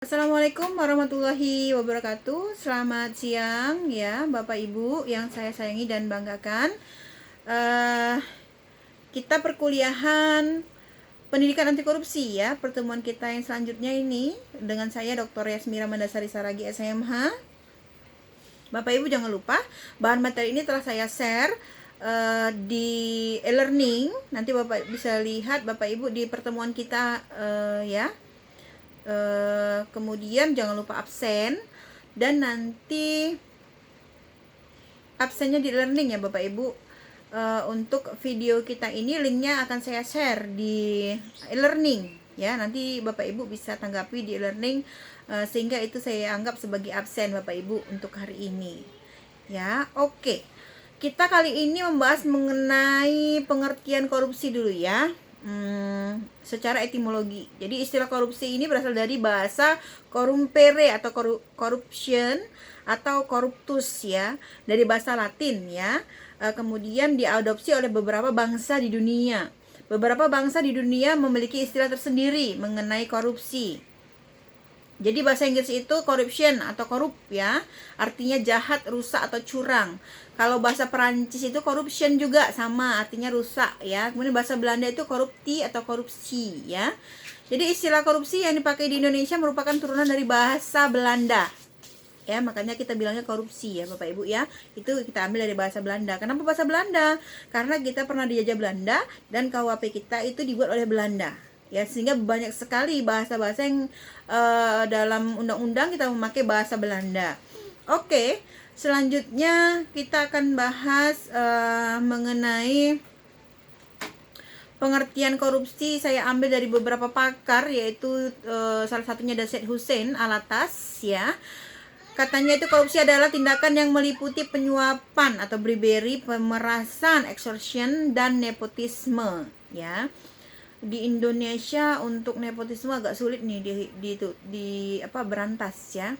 Assalamualaikum warahmatullahi wabarakatuh. Selamat siang ya Bapak Ibu yang saya sayangi dan banggakan. Kita perkuliahan pendidikan anti korupsi ya. Pertemuan kita yang selanjutnya ini dengan saya Dr. Yasmira Mandasari Saragi SMH. Bapak Ibu jangan lupa bahan materi ini telah saya share di e-learning. Nanti Bapak bisa lihat Bapak Ibu di pertemuan kita ya. Kemudian jangan lupa absen, dan nanti absennya di learning ya Bapak Ibu. Untuk video kita ini linknya akan saya share di e-learning ya, nanti Bapak Ibu bisa tanggapi di e-learning, sehingga itu saya anggap sebagai absen Bapak Ibu untuk hari ini ya. Oke, kita kali ini membahas mengenai pengertian korupsi dulu ya. Secara etimologi. Jadi istilah korupsi ini berasal dari bahasa corrumpere atau corruption atau corruptus ya, dari bahasa Latin ya. Kemudian diadopsi oleh beberapa bangsa di dunia. Beberapa bangsa di dunia memiliki istilah tersendiri mengenai korupsi. Jadi bahasa Inggris itu corruption atau korup ya, artinya jahat, rusak atau curang. Kalau bahasa Perancis itu corruption juga sama, artinya rusak ya. Kemudian bahasa Belanda itu korupti atau korupsi ya. Jadi istilah korupsi yang dipakai di Indonesia merupakan turunan dari bahasa Belanda. Ya, makanya kita bilangnya korupsi ya Bapak Ibu ya. Itu kita ambil dari bahasa Belanda. Kenapa bahasa Belanda? Karena kita pernah dijajah Belanda dan KUHP kita itu dibuat oleh Belanda. Ya, sehingga banyak sekali bahasa-bahasa yang dalam undang-undang kita memakai bahasa Belanda. Oke, selanjutnya kita akan bahas mengenai pengertian korupsi. Saya ambil dari beberapa pakar, yaitu salah satunya Dasyat Hussein Alatas ya. Katanya itu korupsi adalah tindakan yang meliputi penyuapan atau bribery, pemerasan, extortion, dan nepotisme ya. Di Indonesia untuk nepotisme agak sulit nih berantas ya,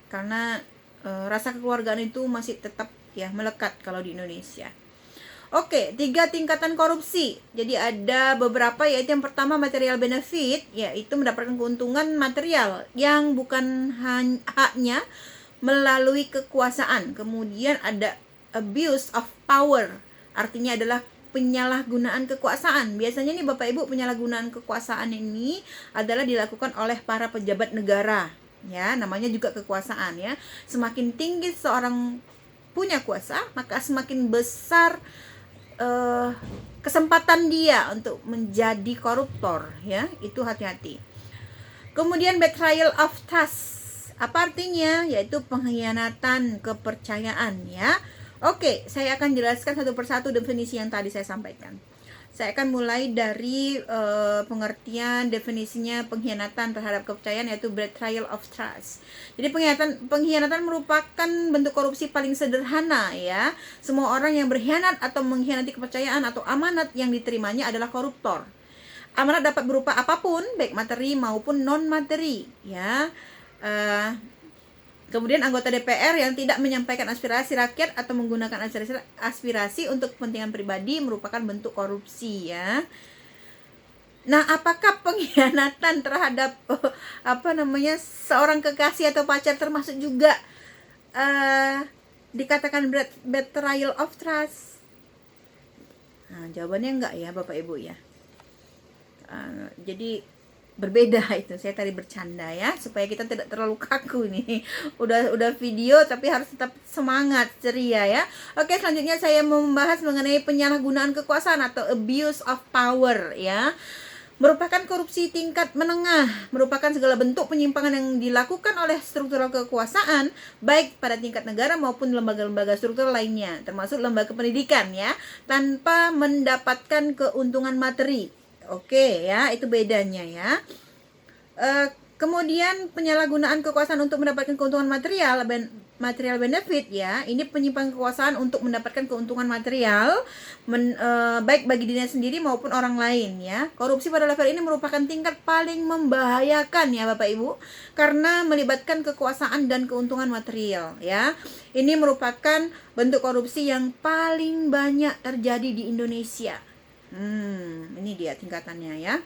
karena rasa kekeluargaan itu masih tetap ya melekat kalau di Indonesia. Oke, 3 tingkatan korupsi. Jadi ada beberapa, yaitu yang pertama material benefit, yaitu mendapatkan keuntungan material yang bukan haknya melalui kekuasaan. Kemudian ada abuse of power, artinya adalah penyalahgunaan kekuasaan. Biasanya nih Bapak Ibu, penyalahgunaan kekuasaan ini adalah dilakukan oleh para pejabat negara ya, namanya juga kekuasaan ya. Semakin tinggi seorang punya kuasa, maka semakin besar kesempatan dia untuk menjadi koruptor ya. Itu hati-hati. Kemudian betrayal of trust. Apa artinya? Yaitu pengkhianatan kepercayaan ya. Oke, saya akan jelaskan satu persatu definisi yang tadi saya sampaikan. Saya akan mulai dari pengertian definisinya pengkhianatan terhadap kepercayaan, yaitu betrayal of trust. Jadi pengkhianatan merupakan bentuk korupsi paling sederhana ya. Semua orang yang berkhianat atau mengkhianati kepercayaan atau amanat yang diterimanya adalah koruptor. Amanat dapat berupa apapun, baik materi maupun non materi ya. Kemudian anggota DPR yang tidak menyampaikan aspirasi rakyat atau menggunakan aspirasi untuk kepentingan pribadi merupakan bentuk korupsi ya. Nah, apakah pengkhianatan terhadap seorang kekasih atau pacar termasuk juga dikatakan betrayal of trust? Nah, jawabannya enggak ya Bapak Ibu ya. Jadi berbeda itu. Saya tadi bercanda ya, supaya kita tidak terlalu kaku nih. Udah video tapi harus tetap semangat, ceria ya. Oke, selanjutnya saya membahas mengenai penyalahgunaan kekuasaan atau abuse of power ya. Merupakan korupsi tingkat menengah, merupakan segala bentuk penyimpangan yang dilakukan oleh struktural kekuasaan baik pada tingkat negara maupun lembaga-lembaga struktural lainnya, termasuk lembaga pendidikan ya, tanpa mendapatkan keuntungan materi. Oke ya, itu bedanya ya. Kemudian penyalahgunaan kekuasaan untuk mendapatkan keuntungan material benefit ya. Ini penyimpangan kekuasaan untuk mendapatkan keuntungan material baik bagi dirinya sendiri maupun orang lain ya. Korupsi pada level ini merupakan tingkat paling membahayakan ya Bapak Ibu, karena melibatkan kekuasaan dan keuntungan material ya. Ini merupakan bentuk korupsi yang paling banyak terjadi di Indonesia. Ini dia tingkatannya ya.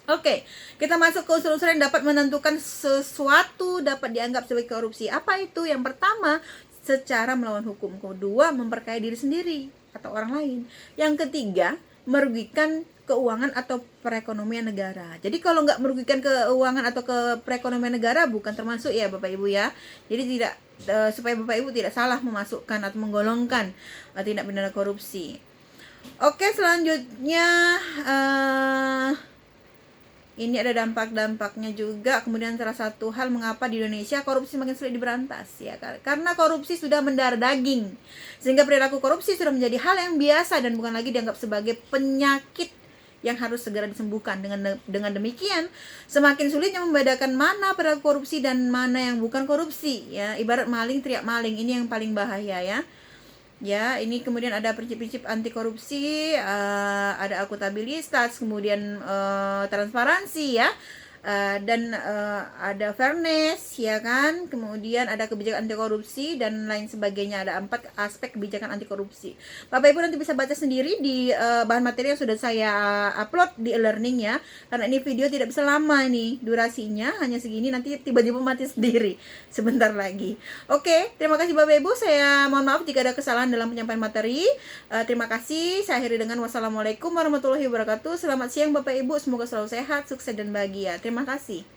Oke, kita masuk ke unsur-unsur yang dapat menentukan sesuatu dapat dianggap sebagai korupsi. Apa itu? Yang pertama, secara melawan hukum. Kedua, memperkaya diri sendiri atau orang lain. Yang ketiga, merugikan keuangan atau perekonomian negara. Jadi kalau nggak merugikan keuangan atau ke perekonomian negara bukan termasuk ya Bapak Ibu ya. Jadi tidak supaya Bapak Ibu tidak salah memasukkan atau menggolongkan tindak pidana korupsi. Oke, selanjutnya ini ada dampak-dampaknya juga. Kemudian salah satu hal mengapa di Indonesia korupsi makin sulit diberantas ya, karena korupsi sudah mendarah daging, sehingga perilaku korupsi sudah menjadi hal yang biasa dan bukan lagi dianggap sebagai penyakit yang harus segera disembuhkan. Dengan demikian semakin sulitnya membedakan mana perilaku korupsi dan mana yang bukan korupsi ya. Ibarat maling teriak maling, ini yang paling bahaya ya. Ya, ini kemudian ada prinsip-prinsip anti korupsi, ada akuntabilitas, kemudian transparansi ya, dan ada fairness ya kan, kemudian ada kebijakan anti korupsi dan lain sebagainya. Ada 4 aspek kebijakan anti korupsi. Bapak Ibu nanti bisa baca sendiri di bahan materi yang sudah saya upload di e-learning ya, karena ini video tidak bisa lama nih durasinya, hanya segini, nanti tiba-tiba mati sendiri sebentar lagi. Oke, terima kasih Bapak Ibu, saya mohon maaf jika ada kesalahan dalam penyampaian materi. Terima kasih, saya akhiri dengan wassalamualaikum warahmatullahi wabarakatuh. Selamat siang Bapak Ibu, semoga selalu sehat, sukses dan bahagia. Terima kasih.